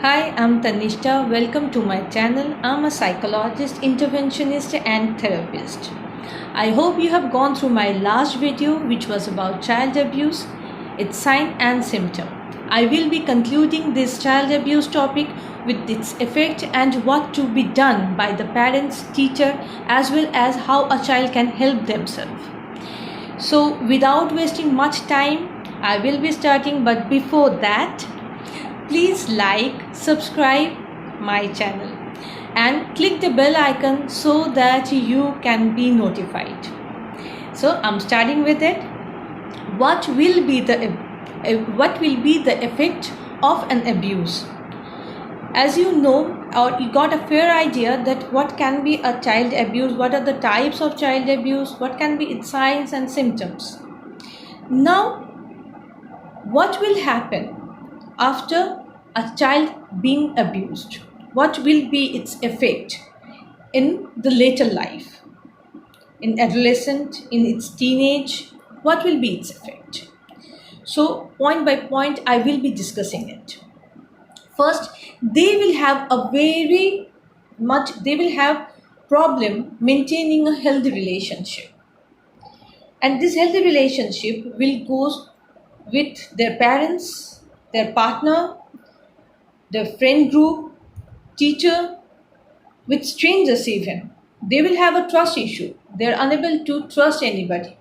Hi, I'm Tanishta. Welcome to my channel. I'm a psychologist, interventionist, and therapist. I hope you have gone through my last video, which was about child abuse, its sign and symptom. I will be concluding this child abuse topic with its effect and what to be done by the parents, teacher, as well as how a child can help themselves. So, without wasting much time, I will be starting, but before that, please like, subscribe my channel and click the bell icon so that you can be notified. So I'm starting with it. What will be the effect of an abuse? As you know, or you got a fair idea that what can be a child abuse, what are the types of child abuse, what can be its signs and symptoms. Now, what will happen after a child being abused? What will be its effect in the later life, in adolescent, in its teenage? What will be its effect? So point by point I will be discussing it. First, they will have problem maintaining a healthy relationship, and this healthy relationship will go with their parents, their partner, their friend group, teacher, with strangers even. They will have a trust issue. They're unable to trust anybody.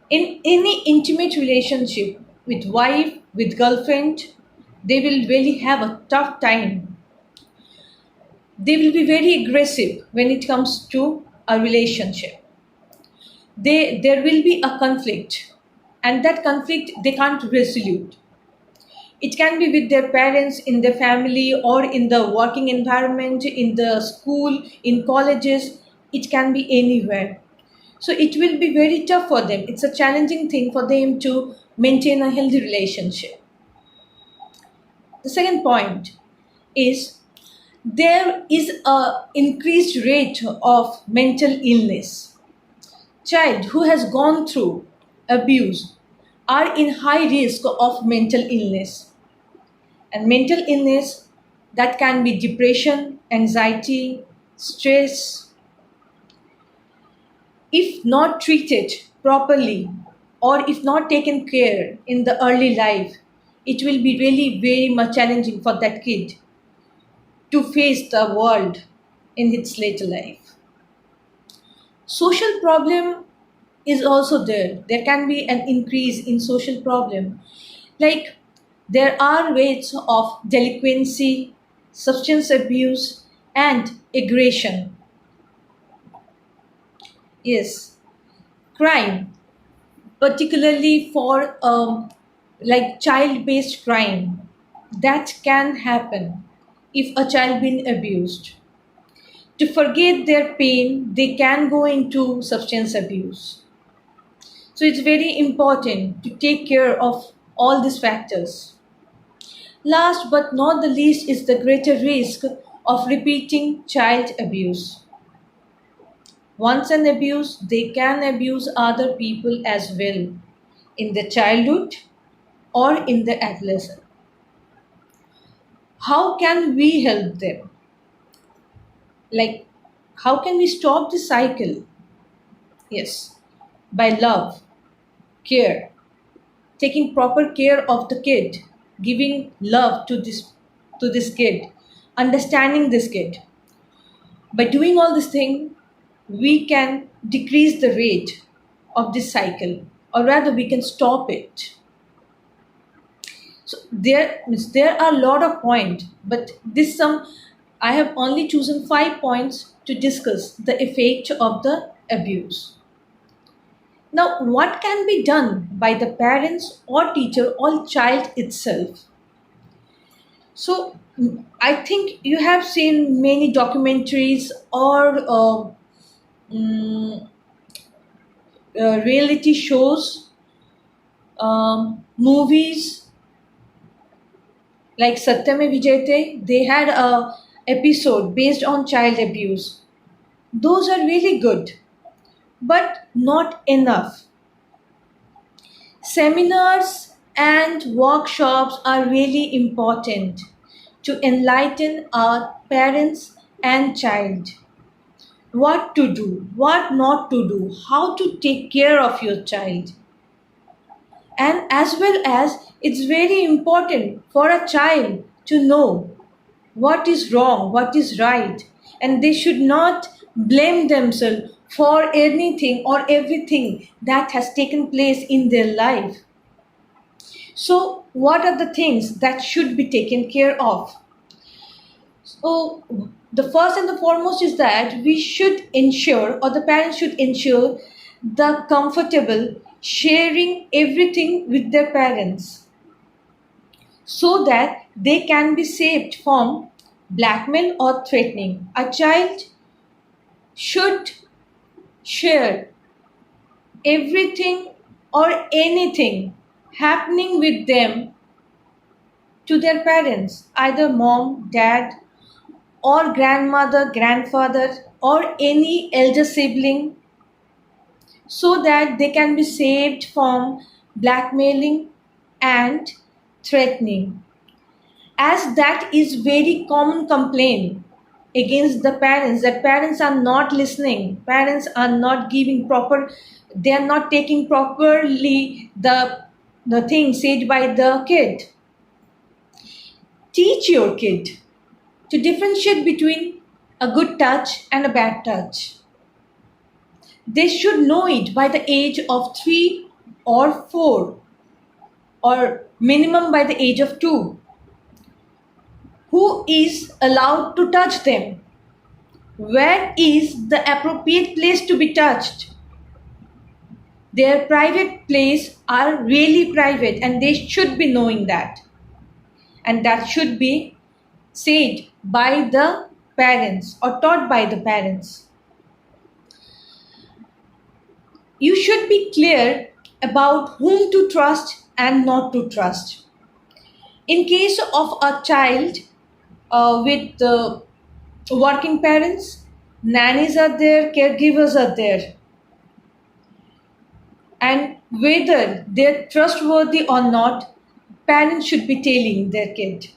In any intimate relationship with wife, with girlfriend, they will really have a tough time. They will be very aggressive when it comes to a relationship. There will be a conflict, and that conflict they can't resolve. It can be with their parents, in their family, or in the working environment, in the school, in colleges. It can be anywhere. So it will be very tough for them. It's a challenging thing for them to maintain a healthy relationship. The second point is there is a increased rate of mental illness. Child who has gone through abuse are in high risk of mental illness. And mental illness, that can be depression, anxiety, stress. If not treated properly or if not taken care in the early life, it will be really very much challenging for that kid to face the world in its later life. Social problem is also there. There can be an increase in social problem. Like there are rates of delinquency, substance abuse, and aggression. Yes, crime, particularly for like child-based crime, that can happen if a child been abused. To forget their pain, they can go into substance abuse. So it's very important to take care of all these factors. Last but not the least is the greater risk of repeating child abuse. Once an abuse, they can abuse other people as well in the childhood or in the adolescence. How can we help them? Like, how can we stop the cycle? Yes, by love, care, taking proper care of the kid, giving love to this kid, understanding this kid. By doing all this thing, we can decrease the rate of this cycle, or rather, we can stop it. So there are a lot of points, but this some I have only chosen 5 points to discuss the effect of the abuse. Now, what can be done by the parents or teacher or child itself? So, I think you have seen many documentaries or mm, reality shows, movies like Satyame Vijayate. They had a episode based on child abuse. Those are really good, but not enough. Seminars and workshops are really important to enlighten our parents and child. What to do, what not to do, how to take care of your child. And as well as it's very important for a child to know what is wrong, what is right, and they should not blame themselves for anything or everything that has taken place in their life. So, what are the things that should be taken care of? So, the first and the foremost is that we should ensure, or the parents should ensure, the comfortable sharing everything with their parents so that they can be saved from blackmail or threatening. A child should share everything or anything happening with them to their parents, either mom, dad, or grandmother, grandfather, or any elder sibling, so that they can be saved from blackmailing and threatening, as that is very common complaint against the parents, that parents are not listening, parents are not giving proper, they are not taking properly the thing said by the kid. Teach your kid to differentiate between a good touch and a bad touch. They should know it by the age of 3 or 4, or minimum by the age of 2. Who is allowed to touch them? Where is the appropriate place to be touched? Their private place are really private, and they should be knowing that. And that should be said by the parents or taught by the parents. You should be clear about whom to trust and not to trust. In case of a child with working parents, nannies are there, caregivers are there, and whether they're trustworthy or not, parents should be telling their kid.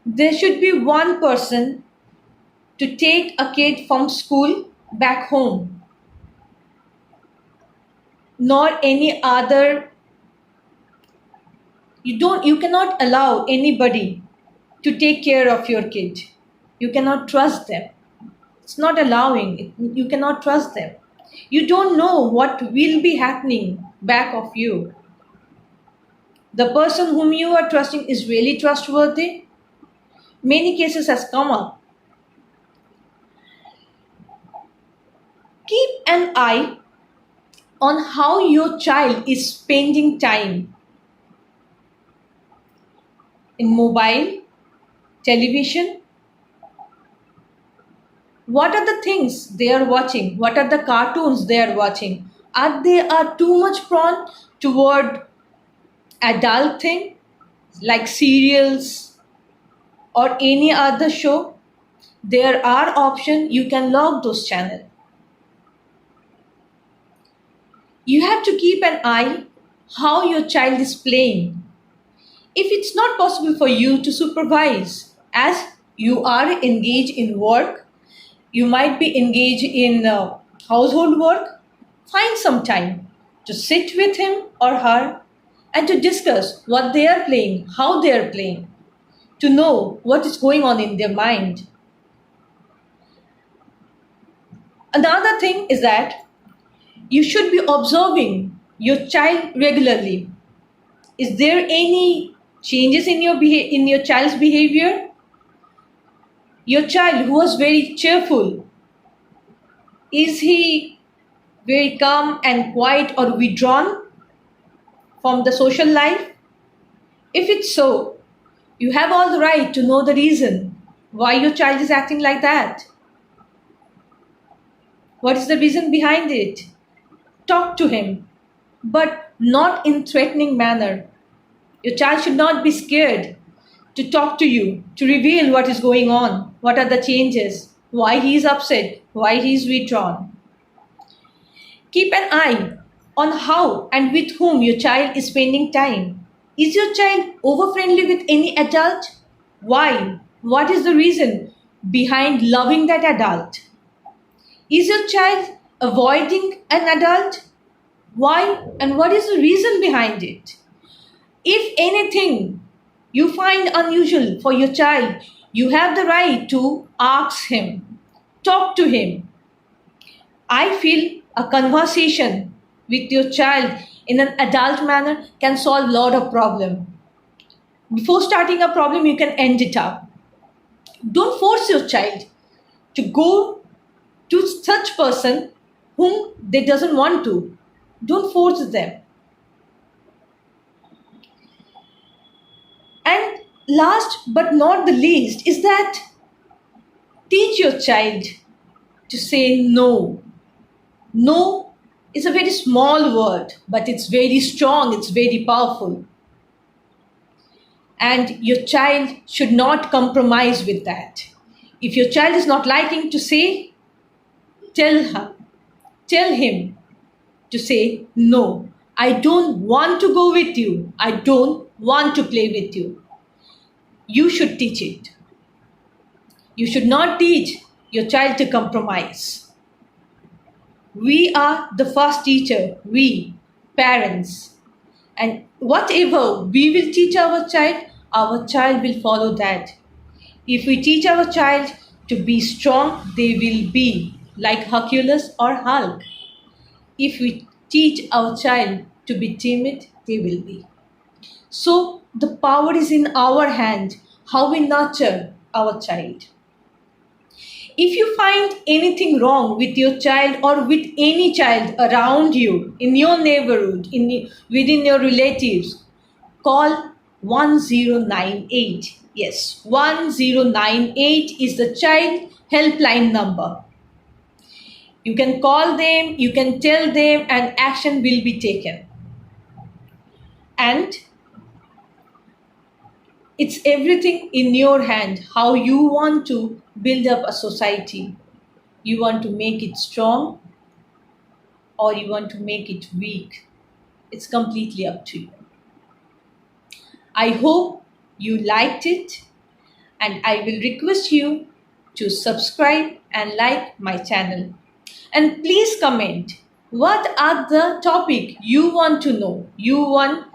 There should be one person to take a kid from school back home, nor any other. You cannot allow anybody to take care of your kid. You cannot trust them. It's not allowing. You cannot trust them. You don't know what will be happening back of you. The person whom you are trusting is really trustworthy. Many cases has come up. Keep an eye on how your child is spending time in mobile, television. What are the things they are watching? What are the cartoons they are watching? Are too much prone toward adult thing like serials or any other show? There are options, you can log those channels. You have to keep an eye how your child is playing. If it's not possible for you to supervise, as you are engaged in work, you might be engaged in household work, find some time to sit with him or her and to discuss what they are playing, how they are playing, to know what is going on in their mind. Another thing is that you should be observing your child regularly. Is there any changes in in your child's behavior? Your child who was very cheerful, is he very calm and quiet or withdrawn from the social life? If it's so, you have all the right to know the reason why your child is acting like that. What is the reason behind it? Talk to him, but not in threatening manner. Your child should not be scared to talk to you, to reveal what is going on, what are the changes, why he is upset, why he is withdrawn. Keep an eye on how and with whom your child is spending time. Is your child over friendly with any adult? Why? What is the reason behind loving that adult? Is your child avoiding an adult? Why and what is the reason behind it? If anything you find unusual for your child, you have the right to ask him, talk to him. I feel a conversation with your child in an adult manner can solve a lot of problem. Before starting a problem, you can end it up. Don't force your child to go to such person whom they doesn't want to. Don't force them. And last but not the least is that teach your child to say no. No is a very small word, but it's very strong, it's very powerful. And your child should not compromise with that. If your child is not liking to say, tell her, tell him to say no. I don't want to go with you. I don't want to play with you. You should teach it. You should not teach your child to compromise. We are the first teacher, we, parents. And whatever we will teach our child will follow that. If we teach our child to be strong, they will be like Hercules or Hulk. If we teach our child to be timid, they will be. So the power is in our hand, how we nurture our child. If you find anything wrong with your child or with any child around you, in your neighborhood, within your relatives, call 1098. Yes, 1098 is the child helpline number. You can call them, you can tell them, and action will be taken. And it's everything in your hand how you want to build up a society. You want to make it strong or you want to make it weak. It's completely up to you. I hope you liked it and I will request you to subscribe and like my channel. And please comment what are the topic you want to know, you want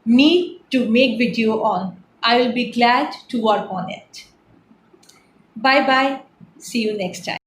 me to make video on. I will be glad to work on it. Bye bye. See you next time.